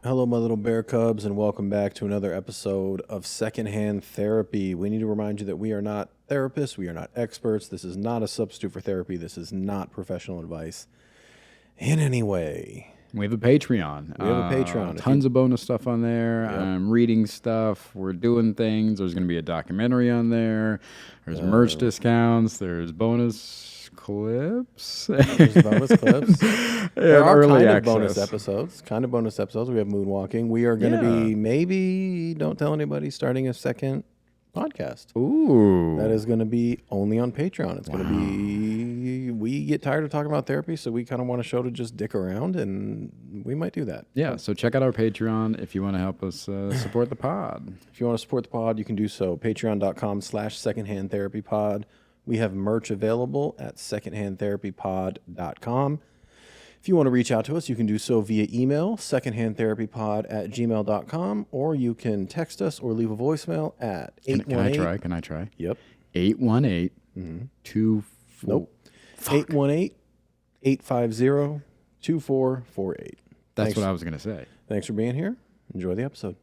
Hello, my little bear cubs, and welcome back to another episode of Secondhand Therapy. We need to remind you that we are not therapists, we are not experts. This is not a substitute for therapy. This is not professional advice in any way. We have a Patreon. We have a Patreon. Tons of bonus stuff on there. Yep. I'm reading stuff. We're doing things. There's going to be a documentary on there. There's merch discounts. There's bonus clips. There's bonus clips. There are early kind of access. bonus episodes. We have moonwalking. We are going to be, maybe, don't tell anybody, starting a second podcast. Ooh. That is going to be only on Patreon. It's going to be, we get tired of talking about therapy, so we kind of want a show to just dick around, and we might do that. Yeah, so check out our Patreon if you want to help us support the pod. If you want to support the pod, you can do so. Patreon.com/secondhandtherapypod. We have merch available at secondhandtherapypod.com. If you want to reach out to us, you can do so via email, secondhandtherapypod@gmail.com, or you can text us or leave a voicemail at 818. Can I try? Yep. 818 Nope. 818-850-2448. That's what I was going to say. Thanks for being here. Enjoy the episode.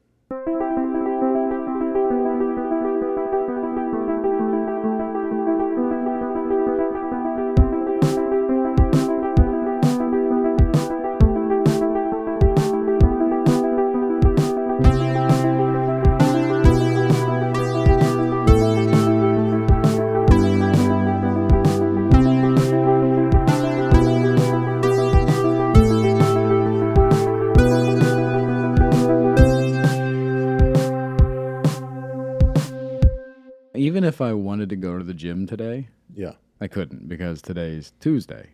Even if I wanted to go to the gym today, Yeah. I couldn't because today's Tuesday.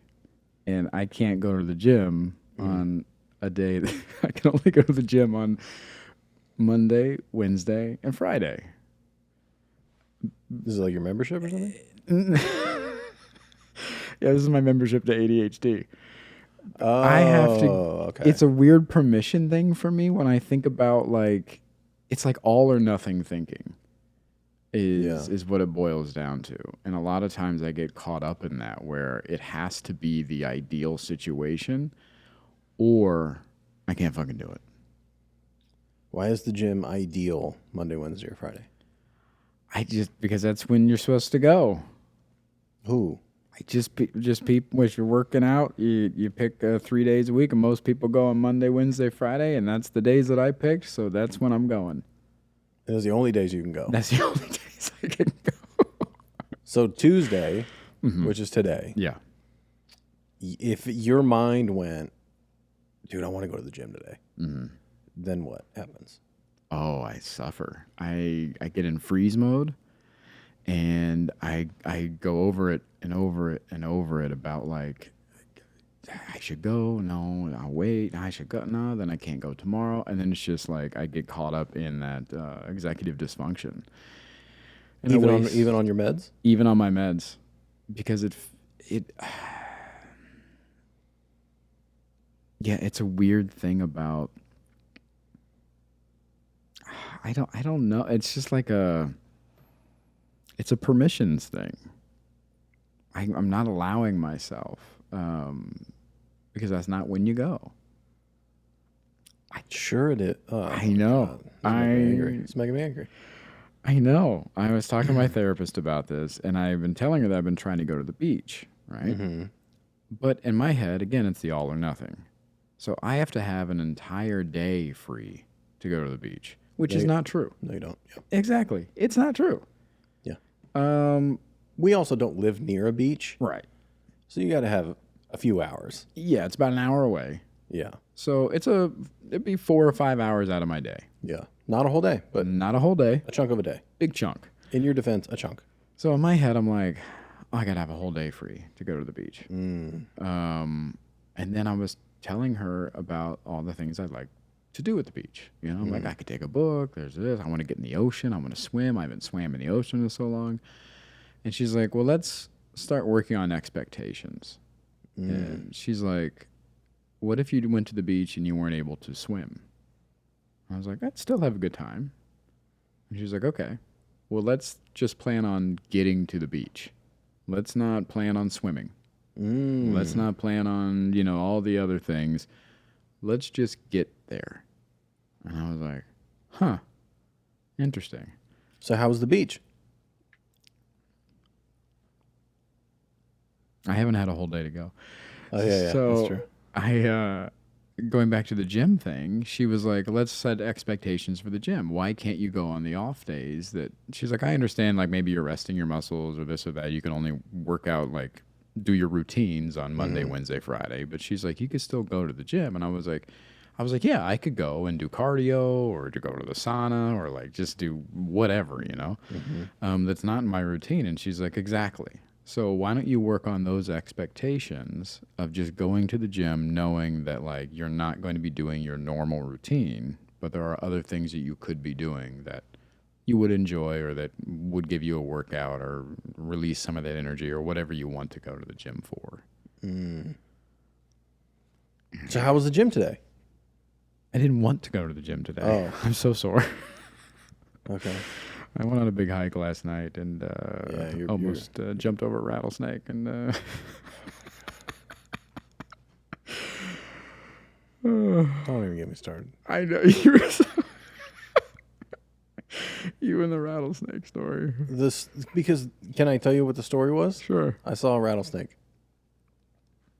And I can't go to the gym on a day that I can only go to the gym on Monday, Wednesday, and Friday. This is like your membership or something? Yeah, this is my membership to ADHD. Oh, I have to. Okay. It's a weird permission thing for me when I think about it's like all or nothing thinking is what it boils down to. And a lot of times I get caught up in that where it has to be the ideal situation or I can't fucking do it. Why is the gym ideal Monday, Wednesday, or Friday? Because that's when you're supposed to go. Who? Just people, if you're working out, you pick 3 days a week, and most people go on Monday, Wednesday, Friday, and that's the days that I picked, so that's when I'm going. Those are the only days you can go. That's the only days I can go. So Tuesday, which is today, Yeah. if your mind went, dude, I want to go to the gym today, then what happens? Oh, I suffer. I get in freeze mode, and I go over it and over it and over it about I should go, no, I'll wait, I should go, no, then I can't go tomorrow. And then it's just I get caught up in that executive dysfunction. And Even on your meds? Even on my meds. Because it's a weird thing about, I don't know. It's just it's a permissions thing. I'm not allowing myself, because that's not when you go. Sure it is. I know. It's making me angry. I know. I was talking to my therapist about this, and I've been telling her that I've been trying to go to the beach, right? Mm-hmm. But in my head, again, it's the all or nothing. So I have to have an entire day free to go to the beach, which is not true. No, you don't. Yeah. Exactly. It's not true. Yeah. We also don't live near a beach. Right. So you got to have a few hours. Yeah, it's about an hour away. Yeah. So it'd be 4 or 5 hours out of my day. Yeah. Not a whole day, but not a whole day. A chunk of a day. Big chunk. In your defense, a chunk. So in my head, I'm like, I got to have a whole day free to go to the beach. And then I was telling her about all the things I'd like to do at the beach. You know, I could take a book. There's this. I want to get in the ocean. I want to swim. I haven't swam in the ocean in so long. And she's like, well, let's start working on expectations. And she's like, what if you went to the beach and you weren't able to swim? I was like, I'd still have a good time. And she's like, okay, well, let's just plan on getting to the beach. Let's not plan on swimming. Let's not plan on, all the other things. Let's just get there. And I was like, huh, interesting. So how was the beach? I haven't had a whole day to go. Oh, yeah, that's true. I, going back to the gym thing, she was like, let's set expectations for the gym. Why can't you go on the off days that she's like, I understand, like maybe you're resting your muscles or this or that. You can only work out, like do your routines on Monday, Wednesday, Friday. But she's like, you could still go to the gym. And I was like, yeah, I could go and do cardio or to go to the sauna or like just do whatever, you know, that's not in my routine. And she's like, exactly. So why don't you work on those expectations of just going to the gym knowing that like you're not going to be doing your normal routine, but there are other things that you could be doing that you would enjoy or that would give you a workout or release some of that energy or whatever you want to go to the gym for. So how was the gym today? I didn't want to go to the gym today. Oh. I'm so sore. Okay. I went on a big hike last night and almost jumped over a rattlesnake. And Don't even get me started. I know you and the rattlesnake story. Because can I tell you what the story was? Sure. I saw a rattlesnake.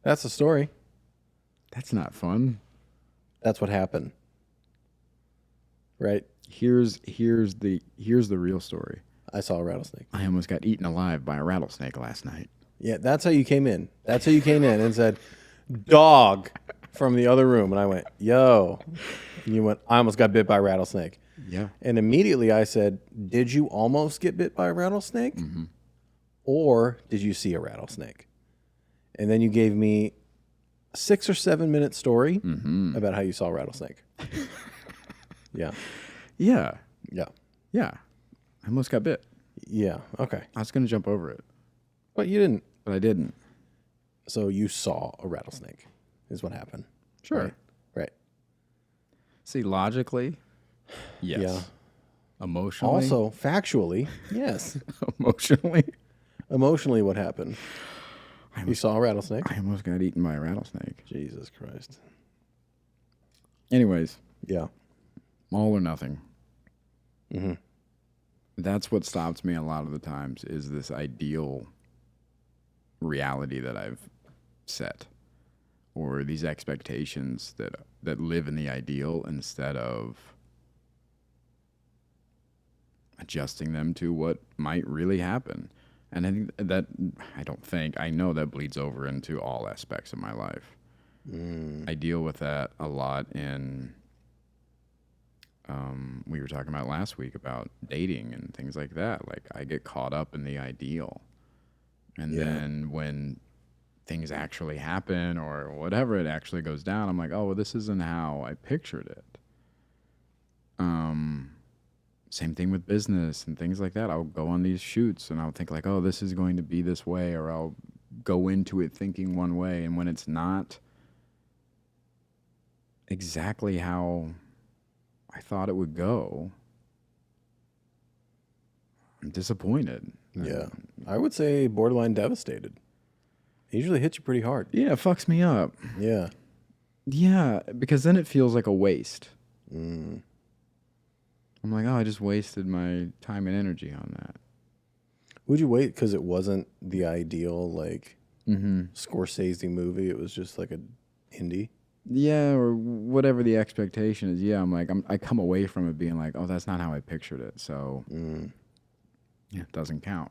That's the story. That's not fun. That's what happened. Right? Here's the real story. I saw a rattlesnake. I almost got eaten alive by a rattlesnake last night. Yeah, that's how you came in. That's how you came in and said, dog, from the other room. And I went, yo. And you went, I almost got bit by a rattlesnake. Yeah. And immediately I said, did you almost get bit by a rattlesnake? Mm-hmm. Or did you see a rattlesnake? And then you gave me a 6 or 7 minute story about how you saw a rattlesnake. Yeah. Yeah. Yeah. Yeah. I almost got bit. Yeah. Okay. I was going to jump over it. But you didn't. But I didn't. So you saw a rattlesnake is what happened. Sure. Right. See, logically, yes. Yeah. Emotionally. Also, factually, yes. Emotionally, what happened? You saw a rattlesnake? I almost got eaten by a rattlesnake. Jesus Christ. Anyways. Yeah. All or nothing. Mm-hmm. That's what stops me a lot of the times is this ideal reality that I've set, or these expectations that live in the ideal instead of adjusting them to what might really happen. And I know that bleeds over into all aspects of my life. I deal with that a lot in we were talking about last week about dating and things like that. Like I get caught up in the ideal. And then when things actually happen or whatever, it actually goes down, I'm like, oh, well, this isn't how I pictured it. Same thing with business and things like that. I'll go on these shoots and I'll think like, oh, this is going to be this way, or I'll go into it thinking one way. And when it's not exactly how I thought it would go, I'm disappointed. Yeah. I would say borderline devastated. It usually hits you pretty hard. Yeah, it fucks me up. Yeah. Yeah, because then it feels like a waste. I'm like, oh, I just wasted my time and energy on that. Would you wait because it wasn't the ideal, like, Scorsese movie? It was just like an indie? Yeah, or whatever the expectation is. Yeah, I'm like, I come away from it being like, oh, that's not how I pictured it. So, yeah, it doesn't count.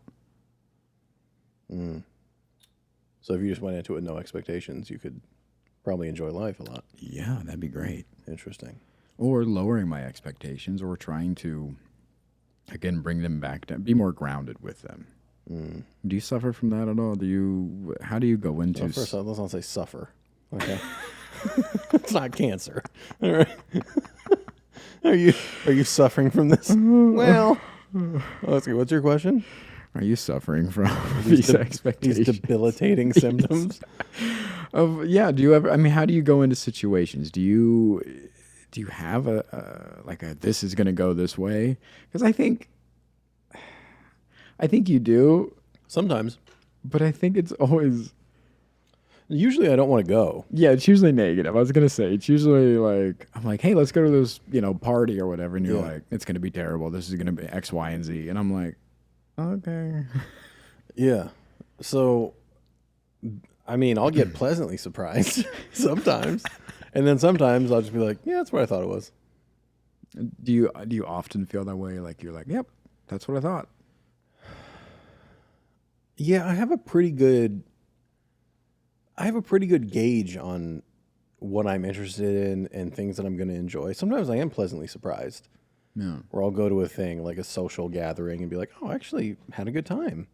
So if you just went into it with no expectations, you could probably enjoy life a lot. Yeah, that'd be great. Interesting. Or lowering my expectations, or trying to, again, bring them back down, be more grounded with them. Do you suffer from that at all? How do you go into... Well, first off, let's not say suffer. Okay. It's not cancer. All right. Are you suffering from this? Well, let's see. What's your question? Are you suffering from these expectations? These debilitating symptoms? Do you ever, I mean, how do you go into situations? Do you have a this is going to go this way? Because I think you do. Sometimes. But I think it's always... Usually I don't want to go. Yeah, it's usually negative. I was gonna say it's usually like I'm like, hey, let's go to this, party or whatever, and you're Yeah. like, it's gonna be terrible. This is gonna be X, Y, and Z, and I'm like, okay. Yeah. So, I mean, I'll get pleasantly surprised sometimes. And then sometimes I'll just be like, yeah, that's what I thought it was. Do you often feel that way? Like you're like, yep, that's what I thought. Yeah, I have a pretty good gauge on what I'm interested in and things that I'm going to enjoy. Sometimes I am pleasantly surprised. Yeah. Or I'll go to a thing like a social gathering and be like, oh, I actually had a good time.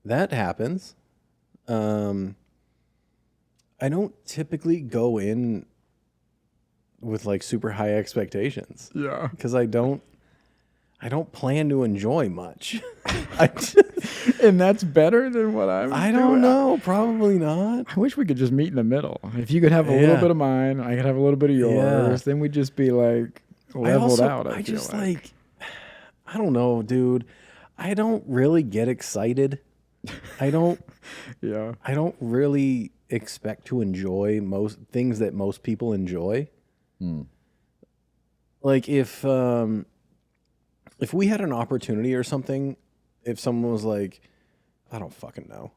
That happens. I don't typically go in with like super high expectations Yeah. because I don't plan to enjoy much. I And that's better than what I don't know. Probably not. I wish we could just meet in the middle. If you could have a little Yeah. bit of mine, I could have a little bit of yours, Yeah. then we'd just be like leveled out. I feel just like, I don't know, dude. I don't really get excited. I don't yeah. really expect to enjoy most things that most people enjoy. Like if we had an opportunity or something, if someone was like, I don't fucking know.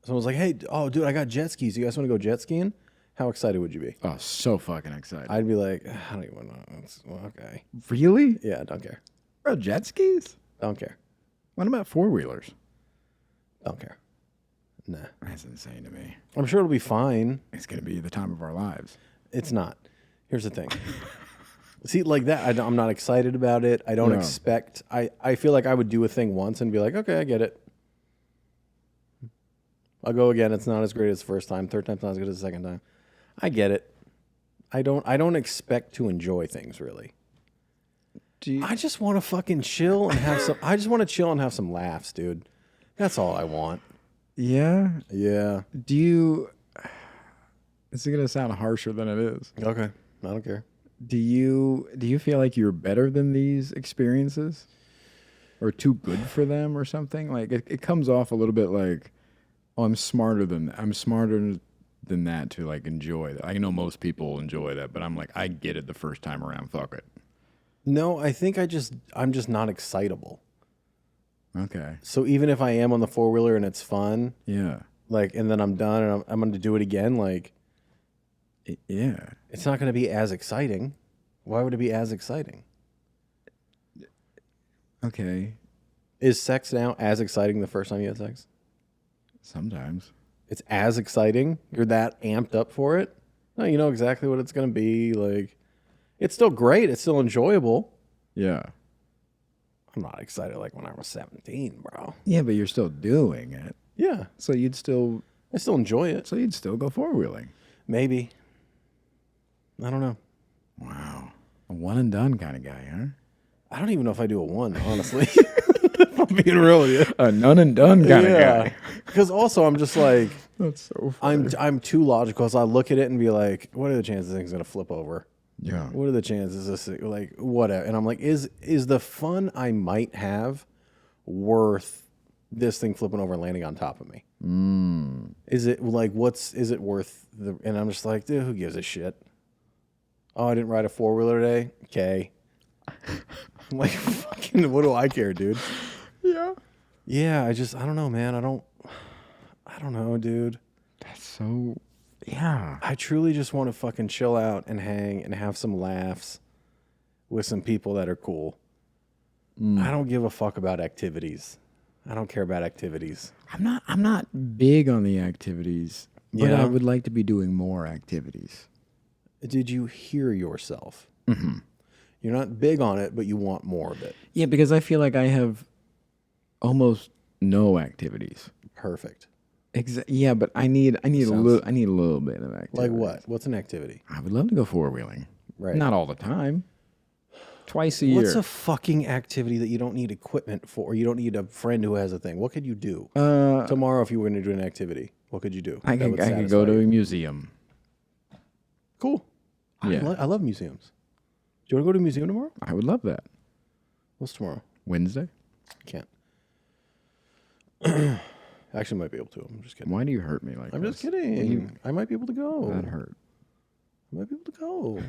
Someone was like, hey, oh, dude, I got jet skis. You guys want to go jet skiing? How excited would you be? Oh, so fucking excited. I'd be like, I don't even know. Well, okay. Really? Yeah, I don't care. Bro, jet skis? Don't care. What about four-wheelers? Don't care. Nah. That's insane to me. I'm sure it'll be fine. It's going to be the time of our lives. It's not. Here's the thing. See, like that, I'm not excited about it. I don't Yeah. expect. I feel like I would do a thing once and be like, okay, I get it. I'll go again. It's not as great as the first time. Third time's not as good as the second time. I get it. I don't expect to enjoy things really. I just want to fucking chill and have some. I just want to chill and have some laughs, dude. That's all I want. Yeah? Yeah. Do you... It's going to sound harsher than it is. Okay. I don't care. Do you feel like you're better than these experiences? Or too good for them or something? Like, it comes off a little bit like, oh, I'm smarter than that to, like, enjoy that. I know most people enjoy that, but I'm like, I get it the first time around. Fuck it. No, I think I'm just not excitable. Okay. So even if I am on the four-wheeler and it's fun, Yeah. like, and then I'm done and I'm going to do it again, like, Yeah. it's not going to be as exciting. Why would it be as exciting? Okay. Is sex now as exciting the first time you had sex? Sometimes. It's as exciting? You're that amped up for it? No, you know exactly what it's going to be. Like, it's still great. It's still enjoyable. Yeah. I'm not excited like when I was 17, bro. Yeah, but you're still doing it. Yeah. So you'd still enjoy it. go four-wheeling. Maybe. I don't know. Wow. A one and done kind of guy, huh? I don't even know if I do a one, honestly. If I'm being real with you. A none and done kind of guy. Because also I'm just like, That's so funny. I'm too logical. So I look at it and be like, what are the chances this thing's going to flip over? Yeah. What are the chances this, like, whatever? And I'm like, is the fun I might have worth this thing flipping over and landing on top of me? Is it like, is it worth the, and I'm just like, dude, who gives a shit? Oh, I didn't ride a four-wheeler today? Okay. I'm like, fucking, what do I care, dude? Yeah. Yeah, I don't know, man. I don't know, dude. That's so, yeah. I truly just want to fucking chill out and hang and have some laughs with some people that are cool. I don't give a fuck about activities. I don't care about activities. I'm not big on the activities, but Yeah. I would like to be doing more activities. Did you hear yourself? Mm-hmm. You're not big on it, but you want more of it. Yeah, because I feel like I have almost no activities. Perfect. Yeah, but I need a little bit of activity. Like what? What's an activity? I would love to go four-wheeling. Right. Not all the time. Twice a year. What's a fucking activity that you don't need equipment for, or you don't need a friend who has a thing? What could you do tomorrow if you were going to do an activity? What could you do? I that could would go satisfy to you? a museum. Cool. Yeah. I love museums. Do you want to go to a museum tomorrow? I would love that. What's tomorrow? Wednesday? Can't. Actually, might be able to. I'm just kidding. Why do you hurt me like I'm this? just kidding. I might be able to go. That hurt. I might be able to go.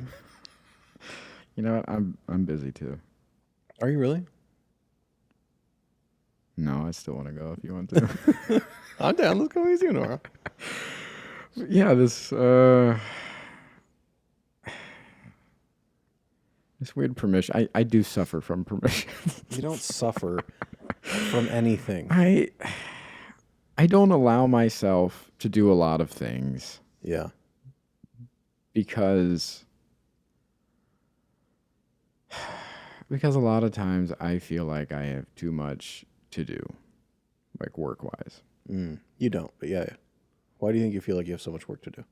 You know what? I'm busy too. Are you really? No, I still want to go if you want to. I'm down. Let's go easy tomorrow. Yeah, this weird permission. I do suffer from permission. You don't suffer from anything. I don't allow myself to do a lot of things Yeah. because a lot of times I feel like I have too much to do, like work-wise. You don't, but yeah. Why do you think you feel like you have so much work to do?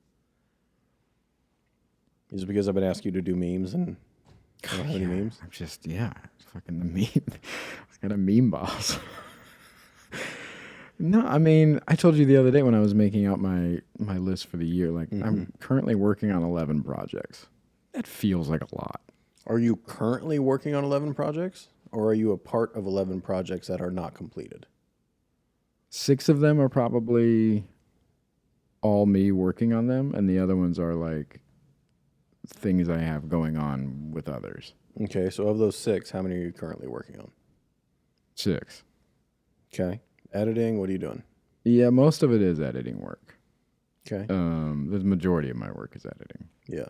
Is it because I've been asking you to do memes and I don't have any memes? I'm just, fucking the meme. I got a meme boss. No, I mean, I told you the other day when I was making out my list for the year, like I'm currently working on 11 projects. That feels like a lot. Are you currently working on 11 projects, or are you a part of 11 projects that are not completed? 6 of them are probably all me working on them, and the other ones are like things I have going on with others. Okay, so of those 6, how many are you currently working on? 6. Okay. Editing, what are you doing? Yeah, most of it is editing work. Okay. The majority of my work is editing. Yeah.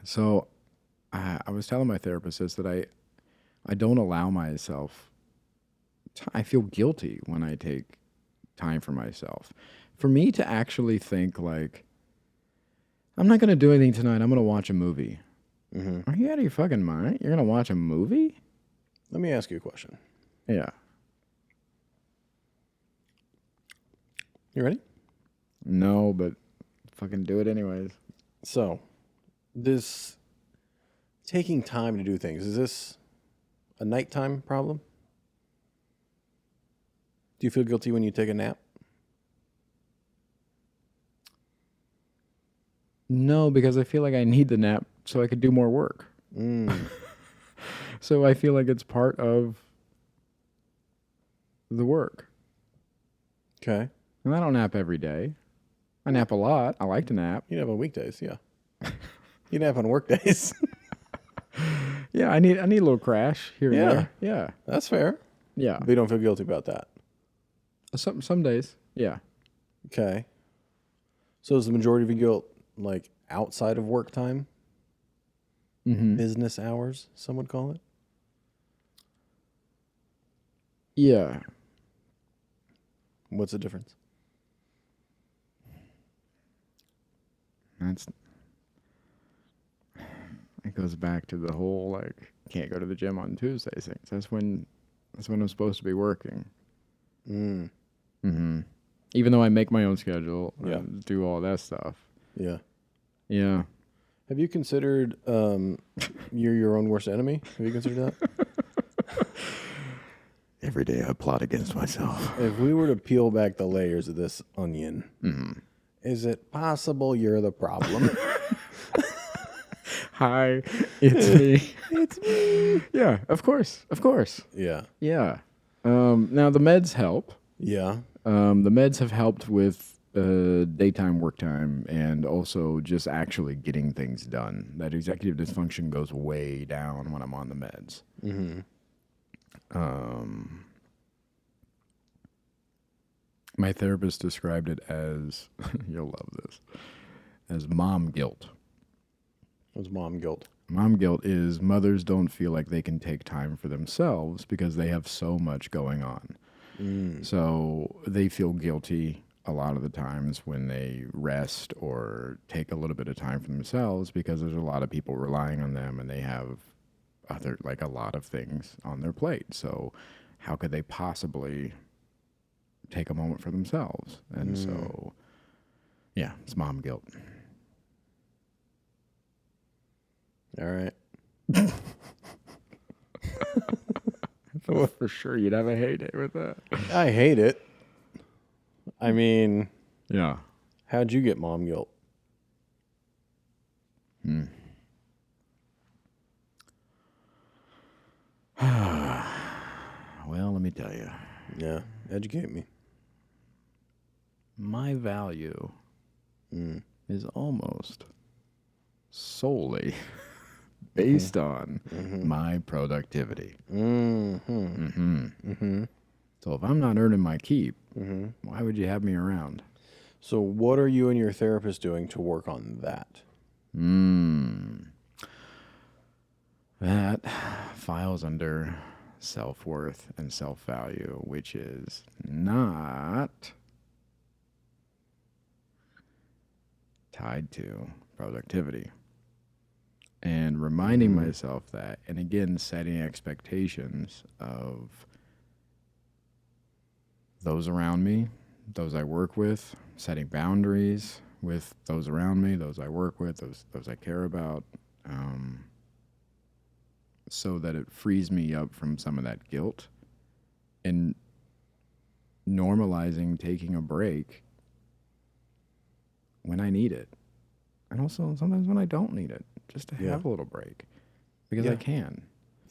So I was telling my therapist that I don't allow myself. I feel guilty when I take time for myself. For me to actually think like, I'm not going to do anything tonight. I'm going to watch a movie. Are you out of your fucking mind? You're going to watch a movie? Let me ask you a question. Yeah. You ready? No, but fucking do it anyways. So, this taking time to do things, is this a nighttime problem? Do you feel guilty when you take a nap? No, because I feel like I need the nap so I could do more work. So I feel like it's part of the work. Okay. And I don't nap every day. I nap a lot. I like to nap. You nap on weekdays, yeah. You nap on work days. Yeah, I need a little crash here and Yeah. there. Yeah. That's fair. Yeah. But you don't feel guilty about that. Some days. Yeah. Okay. So is the majority of your guilt like outside of work time? Business hours, some would call it? Yeah. What's the difference? It goes back to the whole like can't go to the gym on Tuesdays things. That's when I'm supposed to be working. Even though I make my own schedule, and do all that stuff. Yeah. Yeah. Have you considered you're your own worst enemy? Have you considered that? Every day I plot against myself. If we were to peel back the layers of this onion, is it possible you're the problem? Hi, it's me. It's me. Yeah, of course. Yeah. Yeah. Now the meds help. Yeah. The meds have helped with daytime work time and also just actually getting things done. That executive dysfunction goes way down when I'm on the meds. My therapist described it as, you'll love this, as mom guilt. What's mom guilt? Mom guilt is mothers don't feel like they can take time for themselves because they have so much going on. So they feel guilty a lot of the times when they rest or take a little bit of time for themselves because there's a lot of people relying on them and they have a lot of things on their plate. So how could they possibly take a moment for themselves? And so, yeah, it's mom guilt. All right. I thought for sure you'd have a heyday with that. I hate it. I mean, Yeah. how'd you get mom guilt? Well, let me tell you. Yeah. Educate me. my value is almost solely based on my productivity. So if I'm not earning my keep, why would you have me around? So what are you and your therapist doing to work on that? That files under self-worth and self-value, which is not tied to productivity. And reminding myself that, and again, setting expectations of those around me, those I work with, setting boundaries with those around me, those I work with, those I care about, so that it frees me up from some of that guilt, and normalizing taking a break when I need it. And also sometimes when I don't need it, just to have a little break, because I can.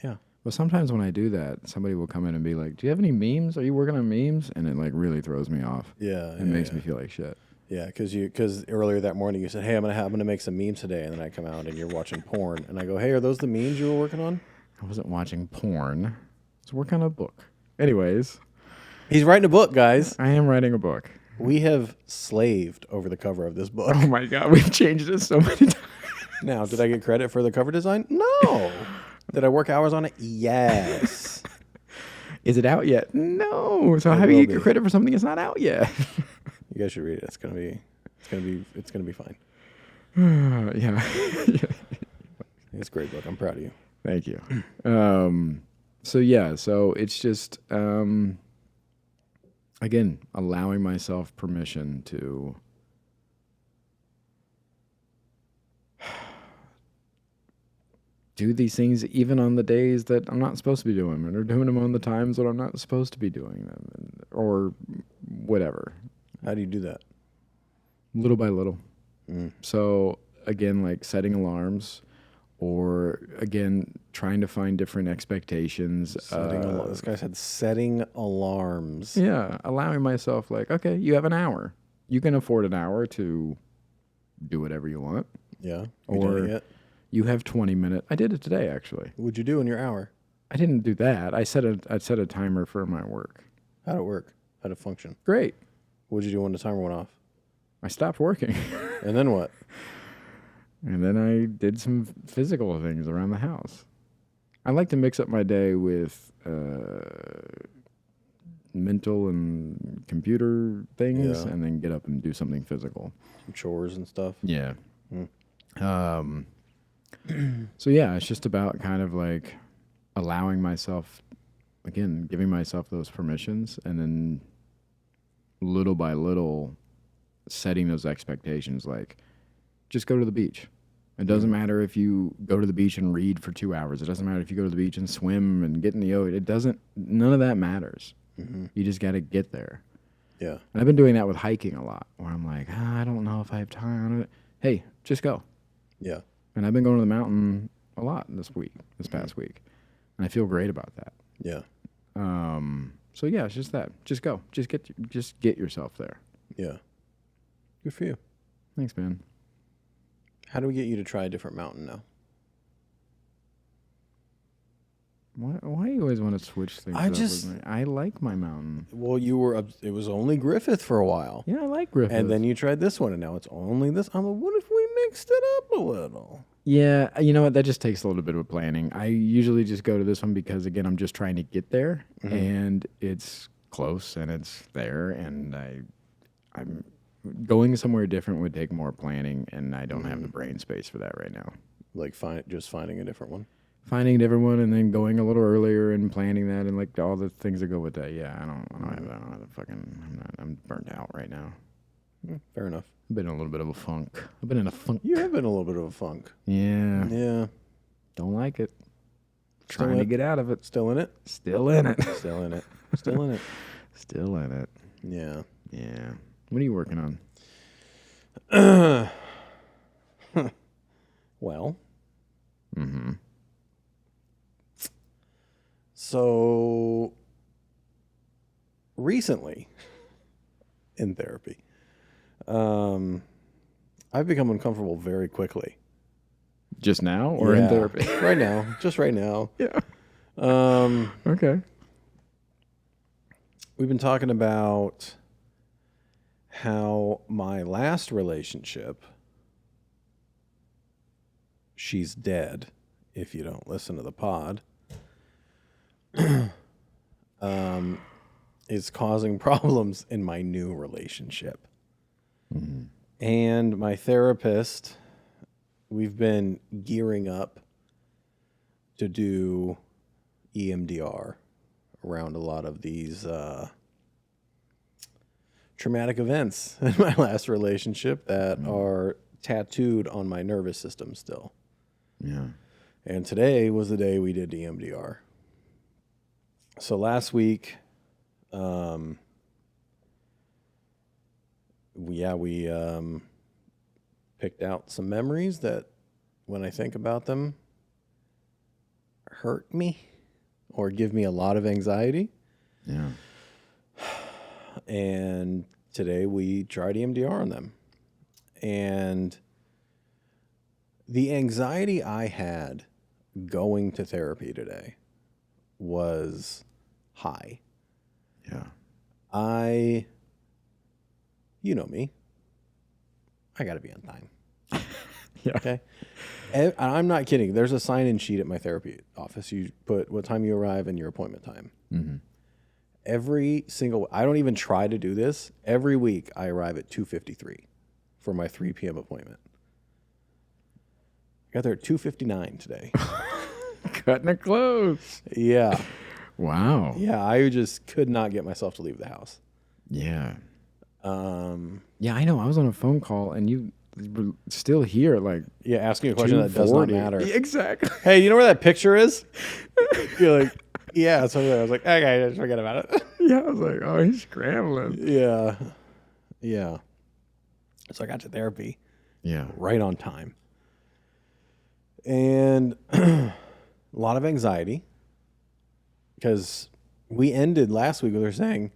Yeah. But sometimes when I do that, somebody will come in and be like, do you have any memes? Are you working on memes? And it like really throws me off. Yeah. It makes me feel like shit. Yeah, because earlier that morning you said, "Hey, I'm gonna make some memes today," and then I come out and you're watching porn, and I go, "Hey, are those the memes you were working on?" I wasn't watching porn. I was working on a book. Anyways. He's writing a book, guys. I am writing a book. We have slaved over the cover of this book. Oh my God, we've changed it so many times. Now, did I get credit for the cover design? No. Did I work hours on it? Yes. Is it out yet? No. So It how do you will get be. credit for something that's not out yet? You guys should read it. It's gonna be fine. Yeah. It's a great book. I'm proud of you. Thank you. So it's just again, allowing myself permission to do these things even on the days that I'm not supposed to be doing them, or doing them on the times that I'm not supposed to be doing them, or whatever. How do you do that? Little by little. So again, like setting alarms, or again, trying to find different expectations. This guy said setting alarms. Yeah, allowing myself like, okay, you have an hour. You can afford an hour to do whatever you want. Yeah. Or Doing it? you have 20 minutes. I did it today, actually. What'd you do in your hour? I didn't do that. I set a timer for my work. How'd it work? How'd it function? Great. What'd you do when the timer went off? I stopped working. And then what? And then I did some physical things around the house. I like to mix up my day with mental and computer things, and then get up and do something physical. Some chores and stuff. Yeah. So yeah, it's just about kind of like allowing myself, again, giving myself those permissions, and then little by little setting those expectations. Like, just go to the beach. It doesn't matter if you go to the beach and read for 2 hours. It doesn't matter if you go to the beach and swim and get in the ocean. None of that matters. You just got to get there. Yeah. And I've been doing that with hiking a lot, where I'm like, I don't know if I have time. Hey, just go. Yeah. And I've been going to the mountain a lot this past week. And I feel great about that. Yeah. So yeah, it's just that. Just go. Just get yourself there. Yeah. Good for you. Thanks, man. How do we get you to try a different mountain now? Why do you always want to switch things up with me? I like my mountain. Well, it was only Griffith for a while. Yeah, I like Griffith. And then you tried this one, and now it's only this. I'm like, what if we mixed it up a little? Yeah, you know what? That just takes a little bit of planning. I usually just go to this one because, again, I'm just trying to get there, and it's close, and it's there, and I'm going somewhere different would take more planning, and I don't have the brain space for that right now. Like just finding a different one. Finding a different one, and then going a little earlier and planning that, and like all the things that go with that. Yeah, I don't have the fucking. I'm burnt out right now. Fair enough. I've been in a little bit of a funk. I've been in a funk. You have been in a little bit of a funk. Yeah. Yeah. Don't like it. Still Trying to get out of it. Still in it? Still in it. Still in it. Still in it. Still in it. Yeah. Yeah. What are you working on? Well. Mm-hmm. So recently in therapy, I've become uncomfortable very quickly. Just now or in therapy? Right now. Just right now. Yeah. Um, Okay. we've been talking about how my last relationship, she's dead if you don't listen to the pod, is causing problems in my new relationship. Mm-hmm. And my therapist, we've been gearing up to do EMDR around a lot of these traumatic events in my last relationship that are tattooed on my nervous system still. Yeah. And today was the day we did EMDR. So last week, we picked out some memories that, when I think about them, hurt me or give me a lot of anxiety. Yeah. And today we tried EMDR on them. And the anxiety I had going to therapy today was high. Yeah. You know me. I got to be on time. Yeah. Okay. And I'm not kidding. There's a sign-in sheet at my therapy office. You put what time you arrive and your appointment time. Mm-hmm. I don't even try to do this. Every week I arrive at 2:53 for my 3 p.m. appointment. I got there at 2:59 today. Cutting it close. Yeah. Wow. Yeah. I just could not get myself to leave the house. Yeah. Yeah, I know. I was on a phone call and you were still here, like, Yeah. Asking a question that does not 2:40. matter. Exactly. Hey, you know where that picture is? You're like, yeah. So I was like, okay, just forget about it. Yeah, I was like, oh, he's scrambling. Yeah. Yeah. So I got to therapy Yeah. right on time. And a lot of anxiety because we ended last week with her saying,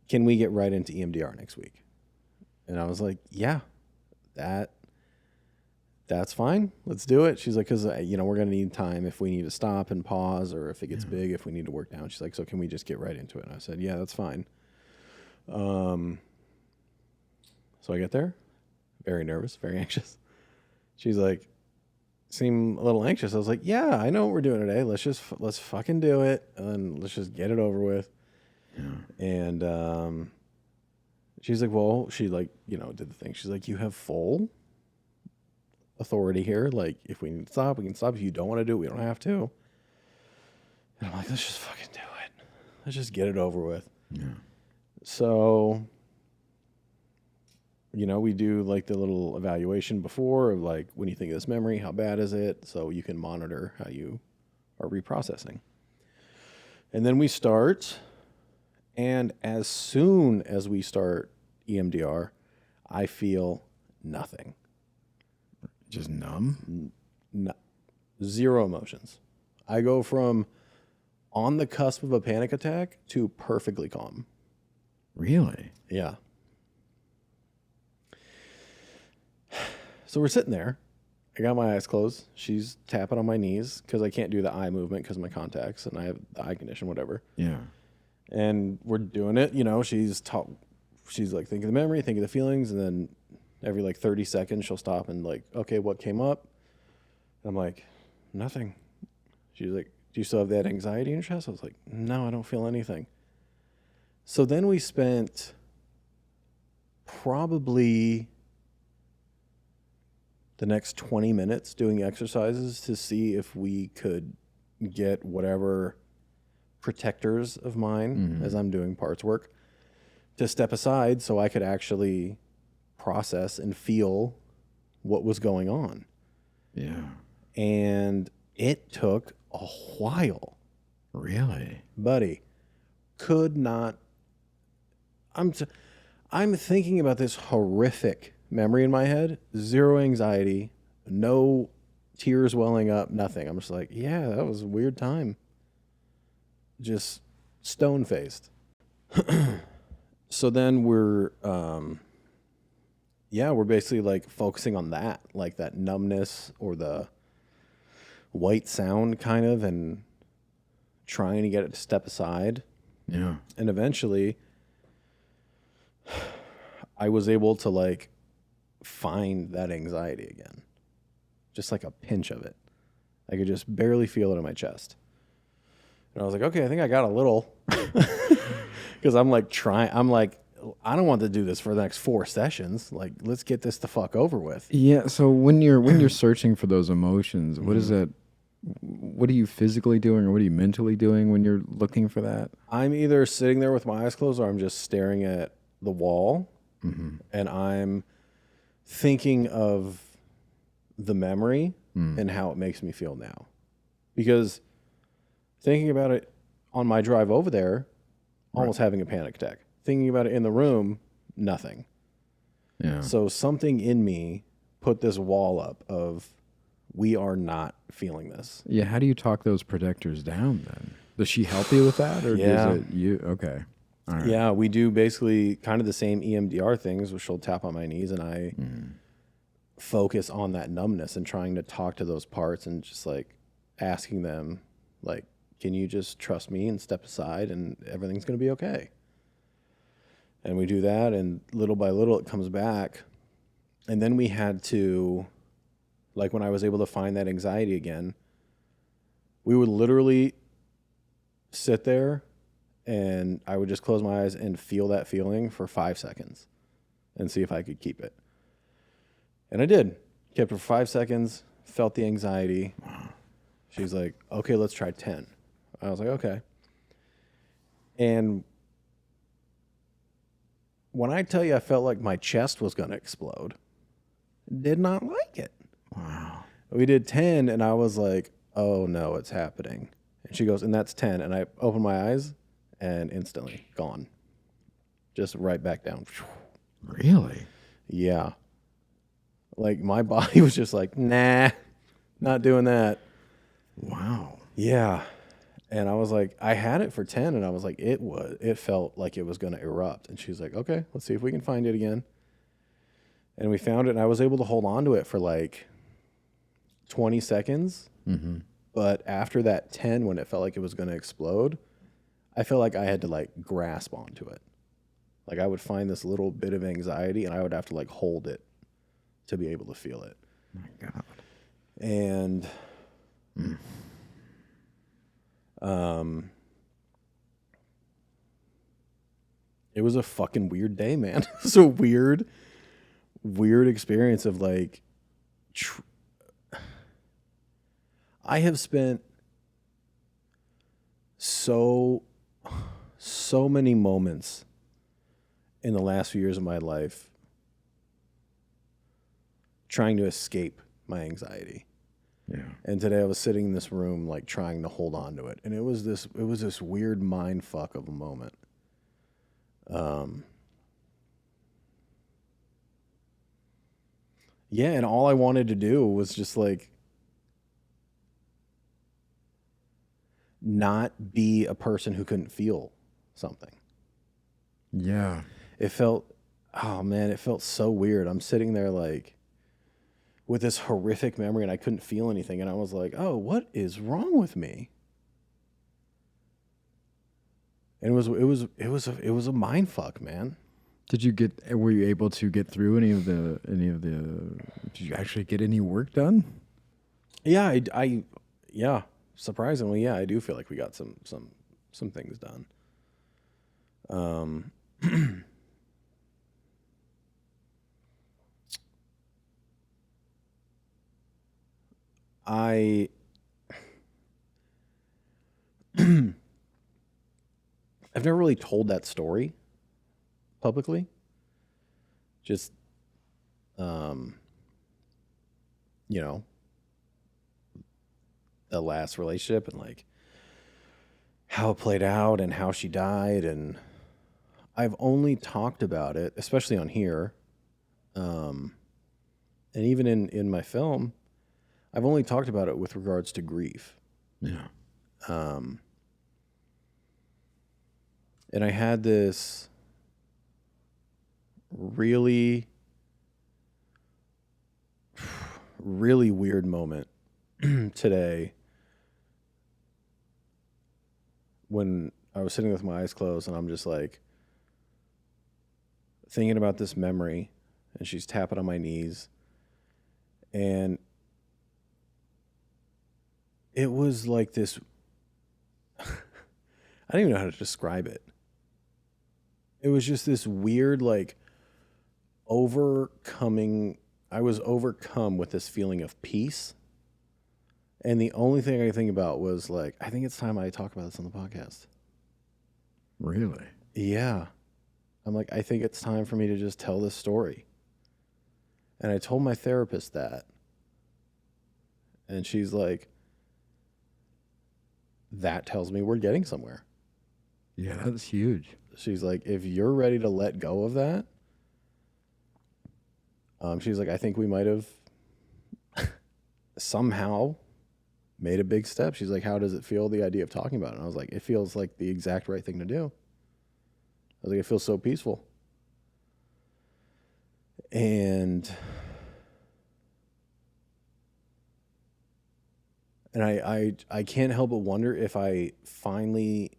can we get right into EMDR next week? And I was like, yeah, that's fine. Let's do it. She's like, because, we're going to need time if we need to stop and pause, or if it gets big, if we need to work down. She's like, so can we just get right into it? And I said, yeah, that's fine. So I get there, very nervous, very anxious. She's like, seem a little anxious. I was like, yeah, I know what we're doing today. Let's fucking do it. And then let's just get it over with. Yeah. And she's like, well, she did the thing. She's like, you have full authority here. Like, if we need to stop, we can stop. If you don't want to do it, we don't have to. And I'm like, let's just fucking do it. Let's just get it over with. Yeah. So, we do like the little evaluation before of like, when you think of this memory, how bad is it? So you can monitor how you are reprocessing. And then we start. And as soon as we start EMDR, I feel nothing. Just numb? Zero emotions. I go from on the cusp of a panic attack to perfectly calm. Really? Yeah. So we're sitting there. I got my eyes closed. She's tapping on my knees because I can't do the eye movement because of my contacts and I have the eye condition, whatever. Yeah. And we're doing it, she's like, think of the memory, think of the feelings, and then every like 30 seconds she'll stop and like, okay, what came up? I'm like, nothing. She's like, do you still have that anxiety in your chest? I was like, no, I don't feel anything. So then we spent probably the next 20 minutes doing exercises to see if we could get whatever protectors of mine as I'm doing parts work to step aside so I could actually process and feel what was going on. Yeah. And it took a while. Really? Buddy, could not. I'm thinking about this horrific memory in my head. Zero anxiety, no tears welling up, nothing. I'm just like, yeah, that was a weird time. Just stone-faced. So then we're yeah, we're basically like focusing on that, like that numbness or the white sound kind of, and trying to get it to step aside. Yeah. And eventually I was able to like find that anxiety again, just like a pinch of it. I could just barely feel it in my chest. And I was like, okay, I think I got a little. Because I'm like I don't want to do this for the next 4 sessions. Like, let's get this the fuck over with. Yeah. So when you're searching for those emotions, what is that? What are you physically doing, or what are you mentally doing when you're looking for that? I'm either sitting there with my eyes closed or I'm just staring at the wall and I'm thinking of the memory and how it makes me feel now. Because thinking about it on my drive over there, almost having a panic attack. Thinking about it in the room, nothing. Yeah. So something in me put this wall up of, we are not feeling this. Yeah. How do you talk those projectors down then? Does she help you with that, or Yeah. does it you? Okay. All right. Yeah, we do basically kind of the same EMDR things, where she'll tap on my knees and I focus on that numbness and trying to talk to those parts and just like asking them, like, can you just trust me and step aside and everything's going to be okay? And we do that, and little by little it comes back. And then we had to, like, when I was able to find that anxiety again, we would literally sit there and I would just close my eyes and feel that feeling for 5 seconds and see if I could keep it. And I did. Kept it for 5 seconds, felt the anxiety. She's like, okay, let's try 10. I was like, okay. And when I tell you I felt like my chest was going to explode, did not like it. Wow. We did 10 and I was like, oh no, it's happening. And she goes, and that's 10. And I opened my eyes and instantly gone. Just right back down. Really? Yeah. Like my body was just like, nah, not doing that. Wow. Yeah. And I was like, I had it for 10 and I was like, it felt like it was going to erupt. And she's like, okay, let's see if we can find it again. And we found it and I was able to hold on to it for like 20 seconds. But after that 10, when it felt like it was going to explode, I felt like I had to like grasp onto it. Like I would find this little bit of anxiety and I would have to like hold it to be able to feel it. My God. And it was a fucking weird day, man. It was a weird experience of like, I have spent so many moments in the last few years of my life trying to escape my anxiety. Yeah. And today I was sitting in this room like trying to hold on to it. And it was this weird mind fuck of a moment. Yeah, and all I wanted to do was just like not be a person who couldn't feel something. Yeah. It felt, oh man, it felt so weird. I'm sitting there like with this horrific memory and I couldn't feel anything. And I was like, oh, what is wrong with me? And it was a mind fuck, man. Were you able to get through any of the, did you actually get any work done? Yeah, yeah, surprisingly, yeah, I do feel like we got some things done. I've never really told that story publicly. Just, you know, the last relationship and like how it played out and how she died. And I've only talked about it, especially on here. And even in my film, I've only talked about it with regards to grief. Yeah. And I had this really really weird moment today when I was sitting with my eyes closed and I'm just like thinking about this memory, and she's tapping on my knees, and it was like this. I don't even know how to describe it. It was just this weird, like, overcoming. I was overcome with this feeling of peace. And the only thing I could think about was, like, I think it's time I talk about this on the podcast. Really? Yeah. I'm like, I think it's time for me to just tell this story. And I told my therapist that. And she's like, that tells me we're getting somewhere. Yeah, that's huge. She's like, if you're ready to let go of that, she's like, I think we might have somehow made a big step. She's like, how does it feel, the idea of talking about it? And I was like, it feels like the exact right thing to do. I was like, it feels so peaceful. And I can't help but wonder if I finally,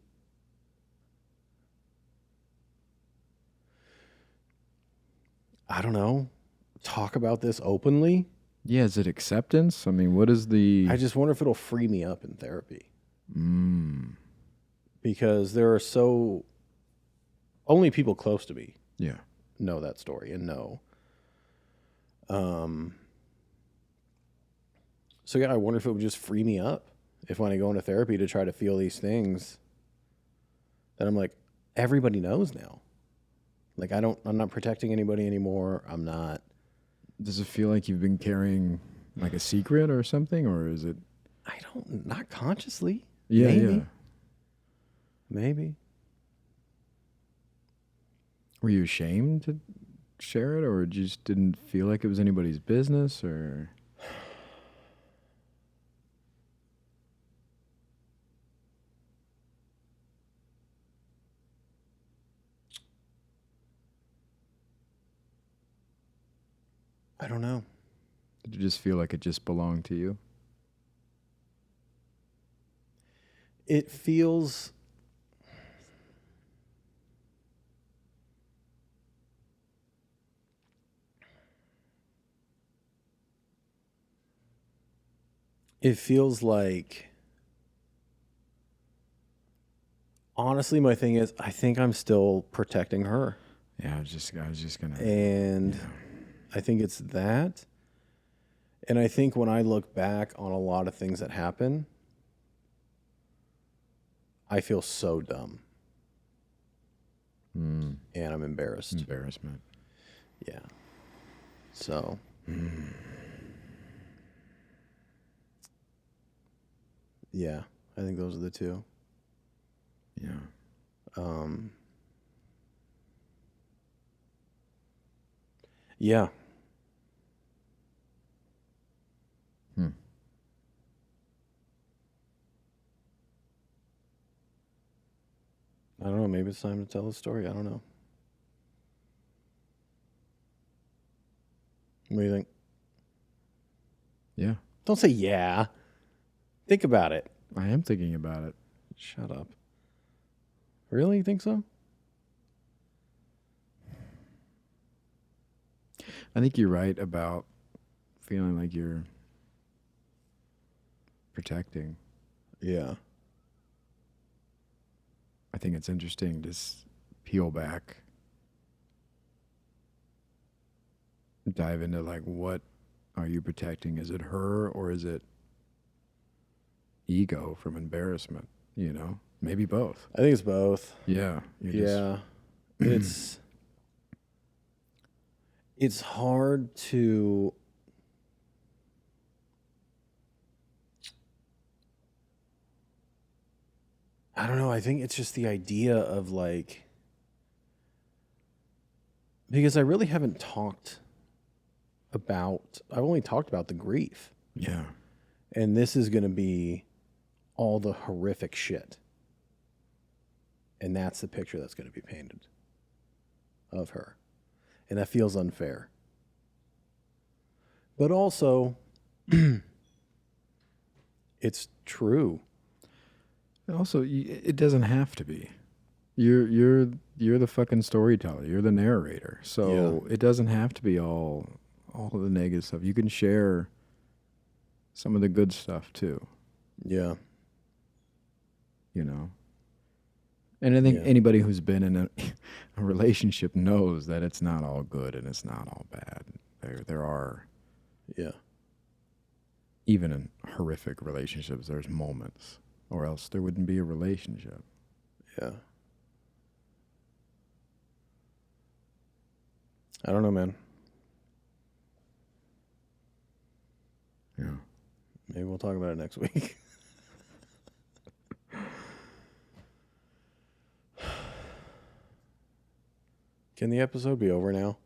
I don't know, talk about this openly. Yeah, is it acceptance? I mean, what is the... I just wonder if it'll free me up in therapy. Because there are only people close to me know that story and know. So yeah, I wonder if it would just free me up if when I go into therapy to try to feel these things that I'm like, everybody knows now. Like I'm not protecting anybody anymore. I'm not. Does it feel like you've been carrying like a secret or something, or is it? Not consciously. Yeah, maybe. yeah. Maybe. Were you ashamed to share it, or just didn't feel like it was anybody's business, or? I don't know. Did you just feel like it just belonged to you? It feels. It feels like. Honestly, my thing is, I think I'm still protecting her. Yeah, I was just gonna. And I think it's that. And I think when I look back on a lot of things that happen, I feel so dumb. And I'm embarrassed. Embarrassment. Yeah. So. Yeah, I think those are the two. Yeah. Yeah. I don't know. Maybe it's time to tell the story. I don't know. What do you think? Yeah. Don't say yeah. Think about it. I am thinking about it. Shut up. Really? You think so? I think you're right about feeling like you're protecting. Yeah. I think it's interesting to peel back, dive into like, what are you protecting? Is it her, or is it ego from embarrassment? You know, maybe both. I think it's both. Yeah. Yeah. It's hard to. I don't know. I think it's just the idea of like. Because I really haven't talked about. I've only talked about the grief. Yeah. And this is going to be all the horrific shit. And that's the picture that's going to be painted of her. And that feels unfair. But also, it's true. Also, it doesn't have to be. You're the fucking storyteller. You're the narrator. So it doesn't have to be all of the negative stuff. You can share some of the good stuff too. Yeah. You know. And I think anybody who's been in a relationship knows that it's not all good and it's not all bad. There are, even in horrific relationships, there's moments, or else there wouldn't be a relationship. Yeah. I don't know, man. Yeah. Maybe we'll talk about it next week. Can the episode be over now?